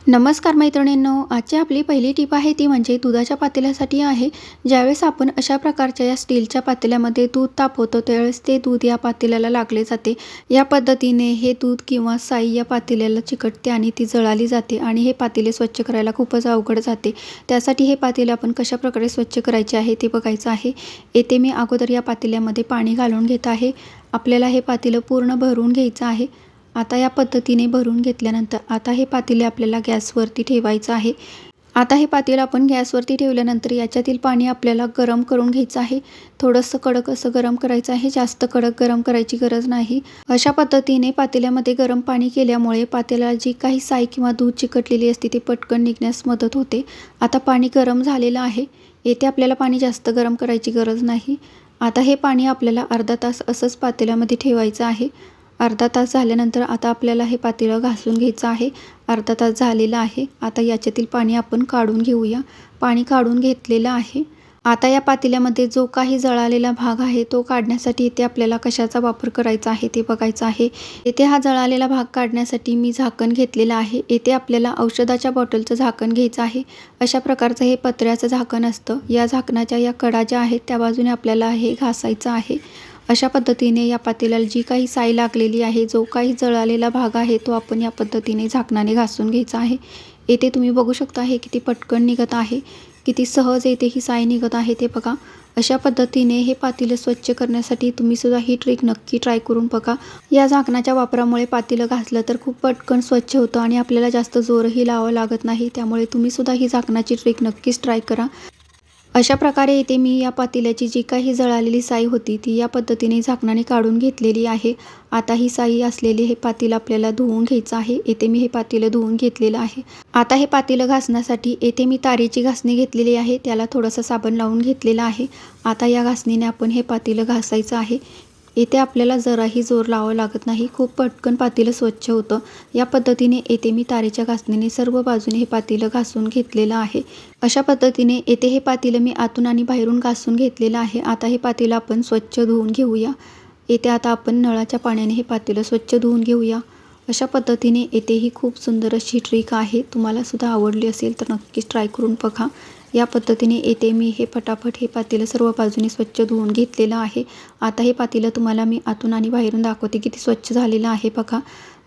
नमस्कार मैत्रिणींनो, आजची आपली पहिली टिप आहे ती म्हणजे दुधाच्या पातेल्यासाठी आहे. ज्यावेळेस आपण अशा प्रकारच्या या स्टीलच्या पातेल्यामध्ये दूध तापवतो त्यावेळेस ते दूध या पातेल्याला लागले जाते. या पद्धतीने हे दूध किंवा साई या पातेल्याला चिकटते आणि ती जळाली जाते आणि हे पातेले स्वच्छ करायला खूपच अवघड जाते. त्यासाठी हे पातेले आपण कशाप्रकारे स्वच्छ करायचे आहे ते बघायचं आहे. येथे मी अगोदर या पातेल्यामध्ये पाणी घालून घेत आहे. आपल्याला हे पातेलं पूर्ण भरून घ्यायचं आहे. आता या पद्धतीने भरून घेतल्यानंतर आता हे पातेले आपल्याला गॅसवरती ठेवायचं आहे. आता हे पातेलं आपण गॅसवरती ठेवल्यानंतर याच्यातील पाणी आपल्याला गरम करून घ्यायचं आहे. थोडंसं कडक असं गरम करायचं आहे, जास्त कडक गरम करायची गरज नाही. अशा पद्धतीने पातेल्यामध्ये गरम पाणी केल्यामुळे पातेल्याला जी काही साय किंवा दूध चिकटलेली असते ती पटकन निघण्यास मदत होते. आता पाणी गरम झालेलं आहे. येथे आपल्याला पाणी जास्त गरम करायची गरज नाही. आता हे पाणी आपल्याला अर्धा तास असंच पातेल्यामध्ये ठेवायचं आहे. अर्धा तास झाल्यानंतर आता आपल्याला हे पातेलं घासून घ्यायचं आहे. अर्धा तास झालेला आहे. आता याच्यातील पाणी आपण काढून घेऊया. पाणी काढून घेतलेलं आहे. आता या पातेल्यामध्ये जो काही जळालेला भाग आहे तो काढण्यासाठी इथे आपल्याला कशाचा वापर करायचा आहे ते बघायचं आहे. येथे हा जळालेला भाग काढण्यासाठी मी झाकण घेतलेलं आहे. येथे आपल्याला औषधाच्या बॉटलचं झाकण घ्यायचं आहे. अशा प्रकारचं हे पत्र्याचं झाकण असतं. या झाकणाच्या या कडा ज्या आहेत त्या बाजूने आपल्याला हे घासायचं आहे. अशा पद्धतीने या पातेल्याला जी काही साय लागलेली आहे, जो काही जळालेला भाग आहे तो आपण या पद्धतीने झाकणाने घासून घ्यायचा आहे. येथे तुम्ही बघू शकता हे किती पटकन निघत आहे, किती सहज येथे ही साय निघत आहे ते बघा. अशा पद्धतीने हे पातेलं स्वच्छ करण्यासाठी तुम्ही सुद्धा ही ट्रिक नक्की ट्राय करून बघा. या झाकणाच्या वापरामुळे पातेलं घासलं तर खूप पटकन स्वच्छ होतं आणि आपल्याला जास्त जोरही लावावं लागत नाही. त्यामुळे तुम्ही सुद्धा ही झाकणाची ट्रिक नक्कीच ट्राय करा. अशा प्रकारे येथे मी या पातेल्याची जी काही जळालेली साई होती ती या पद्धतीने झाकणाने काढून घेतलेली आहे. आता ही साई असलेले हे पातेलं आपल्याला धुवून घ्यायचं आहे. येथे मी हे पातेलं धुवून घेतलेलं आहे. आता हे पातेलं घासण्यासाठी येथे मी तारेची घासणी घेतलेली आहे. त्याला थोडंसं साबण लावून घेतलेलं आहे. आता या घासणीने आपण हे पातेलं घासायचं आहे. येथे आपल्याला जराही जोर लावावा लागत नाही. खूप पटकन पातेलं स्वच्छ होतं. या पद्धतीने येथे मी तारेच्या घासणीने सर्व बाजूने हे पातेलं घासून घेतलेलं आहे. अशा पद्धतीने येथे हे पातेलं मी आतून आणि बाहेरून घासून घेतलेलं आहे. आता हे पातेलं आपण स्वच्छ धुवून घेऊया. येथे आता आपण नळाच्या पाण्याने हे पातेलं स्वच्छ धुवून घेऊया. अशा पद्धतीने येथे ही खूप सुंदर अशी ट्रिक आहे. तुम्हाला सुद्धा आवडली असेल तर नक्कीच ट्राय करून बघा. या पद्धतीने येथे मी हे फटाफट हे पातेलं सर्व बाजूने स्वच्छ धुवून घेतलेलं आहे. आता हे पातेलं तुम्हाला मी आतून आणि बाहेरून दाखवते किती स्वच्छ झालेलं आहे बघा.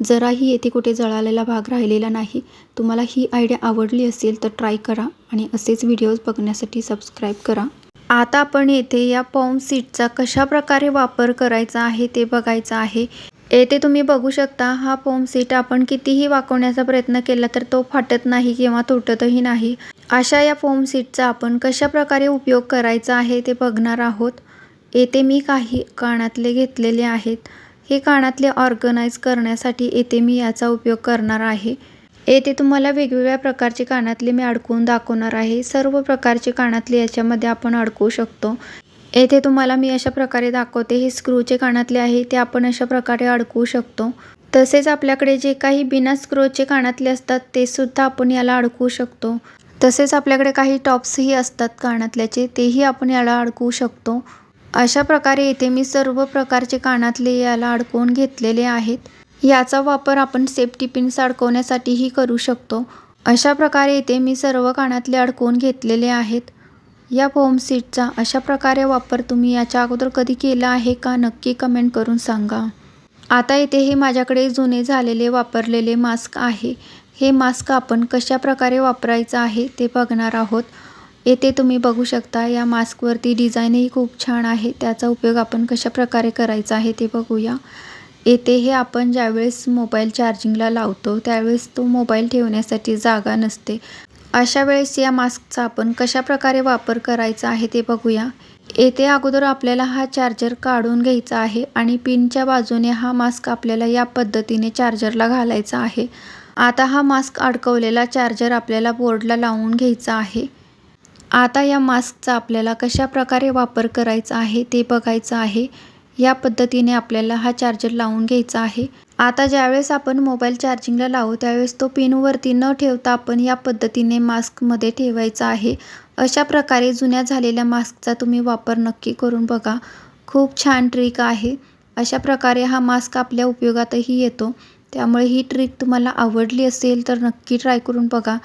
जराही येथे कुठे जळालेला भाग राहिलेला नाही. तुम्हाला ही आयडिया आवडली असेल तर ट्राय करा आणि असेच व्हिडिओज बघण्यासाठी सबस्क्राईब करा. आता आपण येथे या पॉम सीटचा कशाप्रकारे वापर करायचा आहे ते बघायचं आहे. येथे तुम्ही बघू शकता हा फोम सीट आपण कितीही वाकवण्याचा प्रयत्न केला तर तो फाटत नाही किंवा तुटतही नाही. अशा या फोम सीटचा आपण कशाप्रकारे उपयोग करायचा आहे ते बघणार आहोत. येथे मी काही कानातले घेतलेले आहेत. हे कानातले ऑर्गनाइज करण्यासाठी येथे मी याचा उपयोग करणार आहे. येथे तुम्हाला वेगवेगळ्या प्रकारचे कानातले मी अडकवून दाखवणार आहे. सर्व प्रकारचे कानातले याच्यामध्ये आपण अडकवू शकतो. येथे तुम्हाला मी अशा प्रकारे दाखवते. हे स्क्रूचे कानातले आहे ते आपण अशा प्रकारे अडकवू शकतो. तसेच आपल्याकडे जे काही बिना स्क्रूचे कानातले असतात ते सुद्धा आपण याला अडकवू शकतो. तसेच आपल्याकडे काही टॉप्सही असतात कानातल्याचे, तेही आपण याला अडकवू शकतो. अशा प्रकारे येथे मी सर्व प्रकारचे कानातले याला अडकवून घेतलेले आहेत. याचा वापर आपण सेफ्टी पिन्स अडकवण्यासाठीही करू शकतो. अशा प्रकारे येथे मी सर्व कानातले अडकवून घेतलेले आहेत. या फोम सीटचा अशा प्रकारे वापर तुम्ही याच्या अगोदर कधी केला आहे का नक्की कमेंट करून सांगा. आता इथे हे माझ्याकडे जुने झालेले वापरलेले मास्क आहे. हे मास्क आपण कशा प्रकारे वापरायचं आहे ते बघणार आहोत. येथे तुम्ही बघू शकता या मास्कवरती डिझाईनही खूप छान आहे. त्याचा उपयोग आपण कशा प्रकारे करायचा आहे ते बघूया. येथे हे आपण ज्यावेळेस मोबाईल चार्जिंगला लावतो त्यावेळेस तो मोबाईल ठेवण्यासाठी जागा नसते. अशा वेळेस या मास्कचा आपण कशा प्रकारे वापर करायचा आहे ते बघूया. येथे अगोदर आपल्याला हा चार्जर काढून घ्यायचा आहे आणि पिनच्या बाजूने हा मास्क आपल्याला या पद्धतीने चार्जरला घालायचा आहे. आता हा मास्क अडकवलेला चार्जर आपल्याला बोर्डला लावून घ्यायचा आहे. आता या मास्कचा आपल्याला कशा प्रकारे वापर करायचा आहे ते बघायचं आहे. या पद्धतीने आपल्याला हा चार्जर लावून घ्यायचा आहे. आता ज्यावेळेस आपण मोबाईल चार्जिंगला लावू त्यावेळेस तो पिनवरती न ठेवता आपण या पद्धतीने मास्कमध्ये ठेवायचा आहे. अशा प्रकारे जुन्या झालेल्या मास्कचा तुम्ही वापर नक्की करून बघा. खूप छान ट्रिक आहे. अशा प्रकारे हा मास्क आपल्या उपयोगातही येतो. त्यामुळे ही ट्रिक तुम्हाला आवडली असेल तर नक्की ट्राय करून बघा.